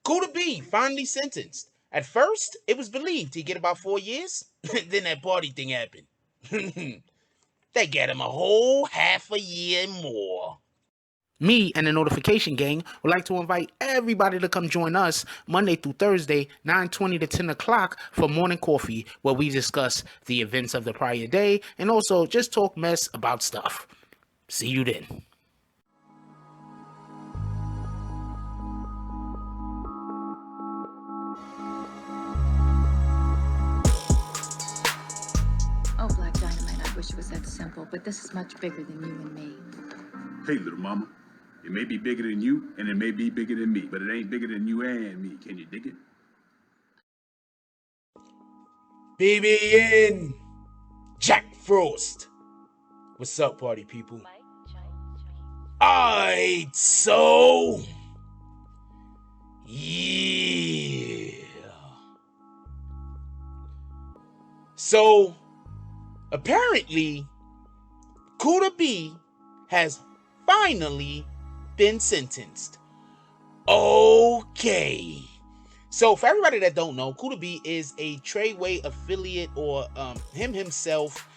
Kooda B finally sentenced. At first, it was believed he'd get about 4 years. Then that party thing happened. They get him a whole half a year more. Me and the Notification Gang would like to invite everybody to come join us Monday through Thursday, 9:20 to 10 o'clock for morning coffee, where we discuss the events of the prior day and also just talk mess about stuff. See you then. Oh, Black Dynamite, I wish it was that simple, but this is much bigger than you and me. Hey, little mama. It may be bigger than you, and it may be bigger than me, but it ain't bigger than you and me. Can you dig it? BBN Jack Frost. What's up, party people? Alright, so yeah. So apparently, Kooda B has finally been sentenced. Okay. So for everybody that don't know, Kooda B is a Treyway affiliate, or him himself.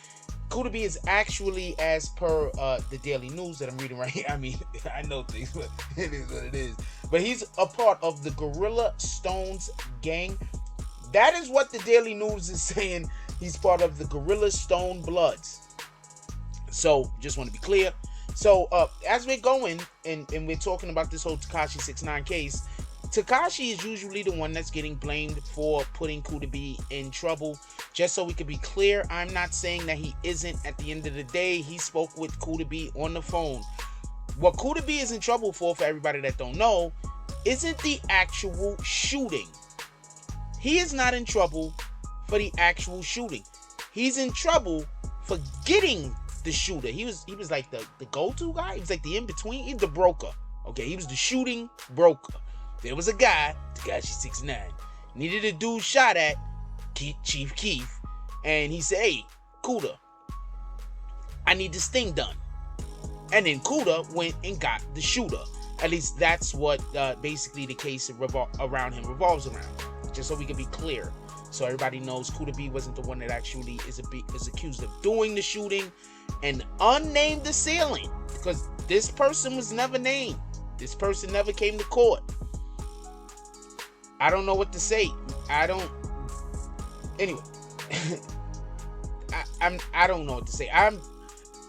Kooda B is actually, as per the Daily News that I'm reading right here. I mean, I know things, but it is what it is. But he's a part of the Gorilla Stones gang. That is what the Daily News is saying. He's part of the Gorilla Stone Bloods. So just want to be clear. So as we're going and we're talking about this whole Tekashi 6ix9ine case, Tekashi is usually the one that's getting blamed for putting Kooda B in trouble. Just so we can be clear, I'm not saying that he isn't. At the end of the day, he spoke with Kooda B on the phone. What Kooda B is in trouble for everybody that don't know, isn't the actual shooting. He is not in trouble for the actual shooting. He's in trouble for getting the shooter. He was like the go-to guy. He was like the in-between. He's the broker. Okay, he was the shooting broker. There was a guy, Tekashi 6ix9ine, needed a dude shot at, Chief Keef, and he said, hey, Kooda, I need this thing done. And then Kooda went and got the shooter. At least that's what basically the case around him revolves around. Just so we can be clear. So everybody knows Kooda B wasn't the one that actually is accused of doing the shooting. An unnamed assailant, because this person was never named. This person never came to court. I don't know what to say. Anyway. I don't know what to say.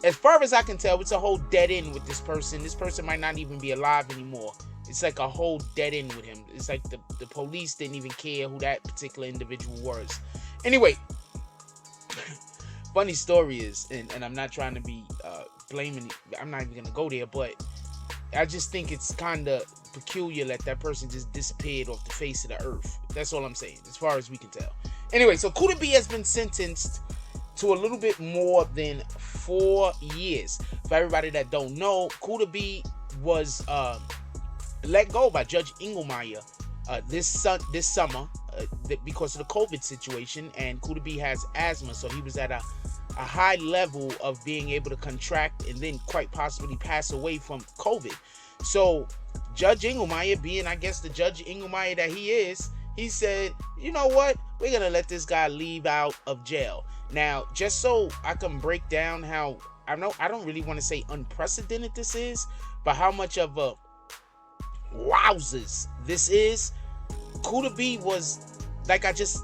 As far as I can tell, it's a whole dead end with this person. This person might not even be alive anymore. It's like a whole dead end with him. It's like the police didn't even care who that particular individual was. Anyway, funny story is, and I'm not trying to be blaming, I'm not even going to go there, but I just think it's kind of peculiar that person just disappeared off the face of the earth. That's all I'm saying, as far as we can tell. Anyway, so Kooda B has been sentenced to a little bit more than 4 years. For everybody that don't know, Kooda B was let go by Judge Engelmeyer this summer because of the COVID situation, and Kooda B has asthma, so he was at a high level of being able to contract and then quite possibly pass away from COVID. So Judge Engelmeyer, being I guess the Judge Engelmeyer that he is, he said, you know what, we're gonna let this guy leave out of jail. Now, just so I can break down how, I don't really want to say unprecedented this is, but how much of a wowzers this is. Kooda B was, like I just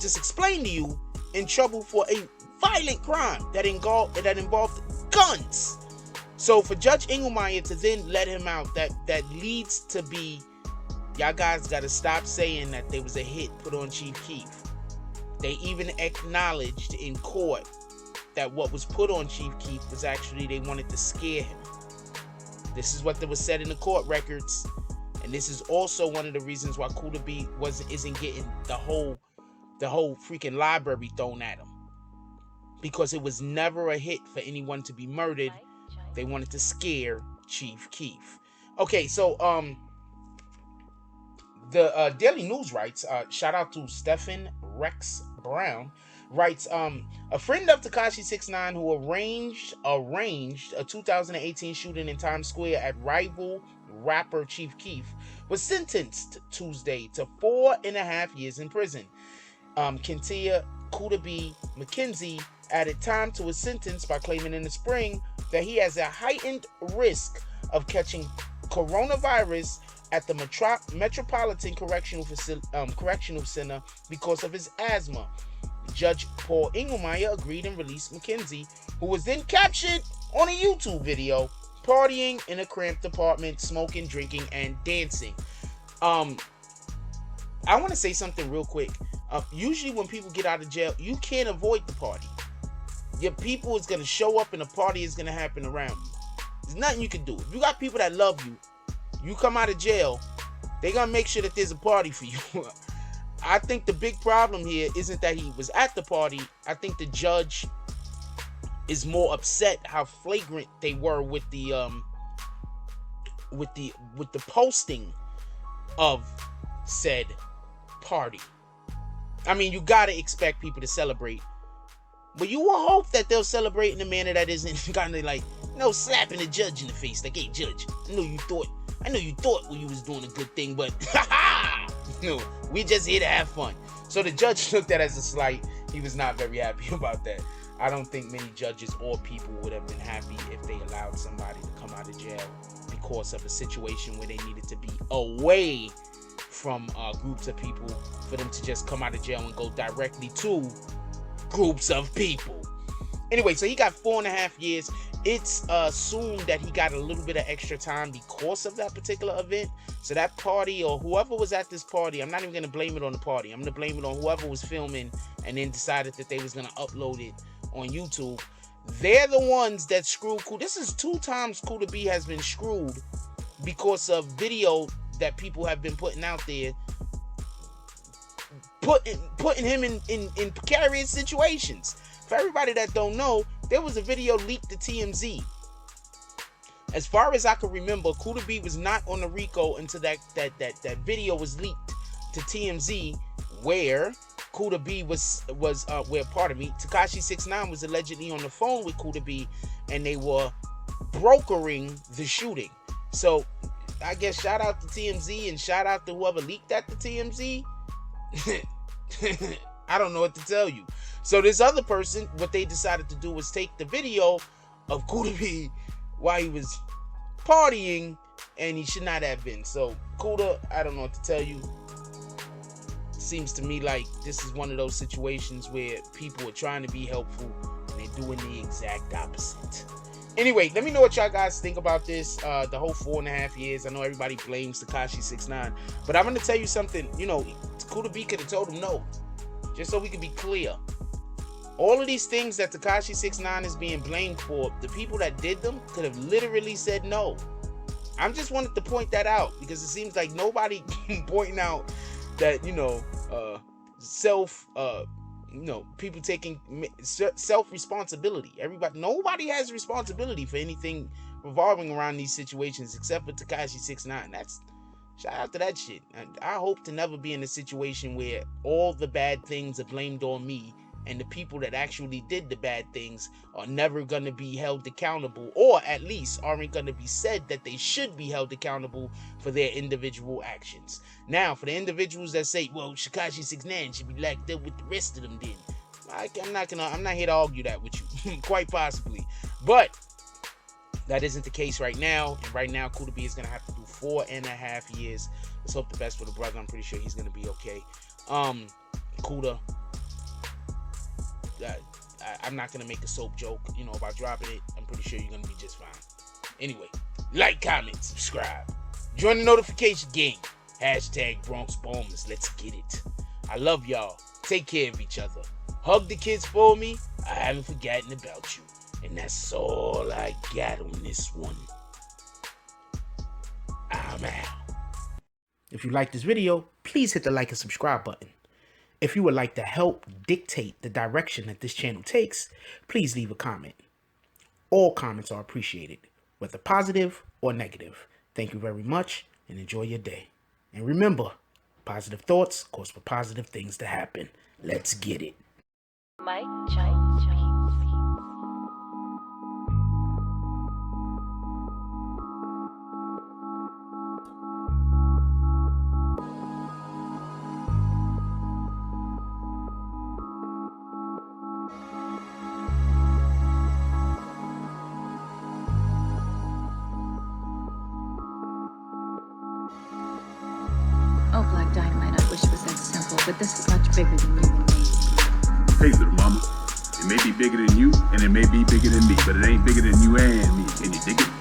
explained to you, in trouble for a violent crime that involved guns. So for Judge Engelmeyer to then let him out, that leads to be, y'all guys gotta stop saying that there was a hit put on Chief Keef. They even acknowledged in court that what was put on Chief Keef was actually they wanted to scare him. This is what was said in the court records, and this is also one of the reasons why Kooda B isn't getting the whole freaking library thrown at him, because it was never a hit for anyone to be murdered. They wanted to scare Chief Keef. Okay, so the Daily News writes, shout out to Stephen Rex Brown. writes, a friend of Tekashi 69 who arranged a 2018 shooting in Times Square at rival rapper Chief Keef was sentenced Tuesday to 4.5 years in prison. Kentia Kooda B. McKenzie added time to his sentence by claiming in the spring that he has a heightened risk of catching coronavirus at the Metropolitan Correctional Center because of his asthma. Judge Paul Engelmeyer agreed and released McKenzie, who was then captured on a YouTube video partying in a cramped apartment, smoking, drinking, and dancing. I want to say something real quick. Usually when people get out of jail, you can't avoid the party. Your people is going to show up and the party is going to happen around you. There's nothing you can do. If you got people that love you, you come out of jail, they're going to make sure that there's a party for you. I think the big problem here isn't that he was at the party. I think the judge is more upset how flagrant they were with the posting of said party. I mean, you gotta expect people to celebrate, but you will hope that they'll celebrate in a manner that isn't kind of like, slapping the judge in the face, like, "Hey, judge, I know you thought when you was doing a good thing, but we just here to have fun." So the judge took that as a slight. He was not very happy about that. I don't think many judges or people would have been happy if they allowed somebody to come out of jail because of a situation where they needed to be away from groups of people, for them to just come out of jail and go directly to groups of people. Anyway, so he got 4.5 years. It's assumed that he got a little bit of extra time because of that particular event. So that party, or whoever was at this party, I'm not even going to blame it on the party. I'm going to blame it on whoever was filming and then decided that they was going to upload it on YouTube. They're the ones that screwed Kooda. This is 2 times Kooda B has been screwed because of video that people have been putting out there, putting him in precarious situations. For everybody that don't know, there was a video leaked to TMZ. As far as I can remember, Kooda B was not on the RICO until that video was leaked to TMZ, where Kooda B Tekashi 69 was allegedly on the phone with Kooda B, and they were brokering the shooting. So I guess shout out to TMZ and shout out to whoever leaked that to TMZ. I don't know what to tell you. So this other person, what they decided to do was take the video of Kooda B while he was partying, and he should not have been. So Kooda, I don't know what to tell you. Seems to me like this is one of those situations where people are trying to be helpful and they're doing the exact opposite. Anyway, let me know what y'all guys think about this. The whole 4.5 years. I know everybody blames Tekashi 69, but I'm gonna tell you something. Kooda B could have told him no, just so we can be clear. All of these things that Tekashi 69 is being blamed for, the people that did them could have literally said no. I just wanted to point that out because it seems like nobody pointing out that people taking self-responsibility. Nobody has responsibility for anything revolving around these situations except for Tekashi 69. That's shout out to that shit. I hope to never be in a situation where all the bad things are blamed on me, and the people that actually did the bad things are never going to be held accountable, or at least aren't going to be said that they should be held accountable for their individual actions. Now, for the individuals that say, well, Tekashi 69 should be locked up with the rest of them then, I'm not here to argue that with you. Quite possibly. But that isn't the case right now. And right now, Kooda B is going to have to do 4.5 years. Let's hope the best for the brother. I'm pretty sure he's going to be okay. Kooda, I'm not going to make a soap joke, about dropping it. I'm pretty sure you're going to be just fine. Anyway, like, comment, subscribe. Join the notification gang. #Bronx Bombers. Let's get it. I love y'all. Take care of each other. Hug the kids for me. I haven't forgotten about you. And that's all I got on this one. I'm out. If you like this video, please hit the like and subscribe button. If you would like to help dictate the direction that this channel takes, please leave a comment. All comments are appreciated, whether positive or negative. Thank you very much and enjoy your day. And remember, positive thoughts cause for positive things to happen. Let's get it. Mike Jones Beats. Oh, Black Dynamite, I wish it was that simple, but this is much bigger than you and me. Hey, little mama. It may be bigger than you, and it may be bigger than me, but it ain't bigger than you and me. Can you dig it?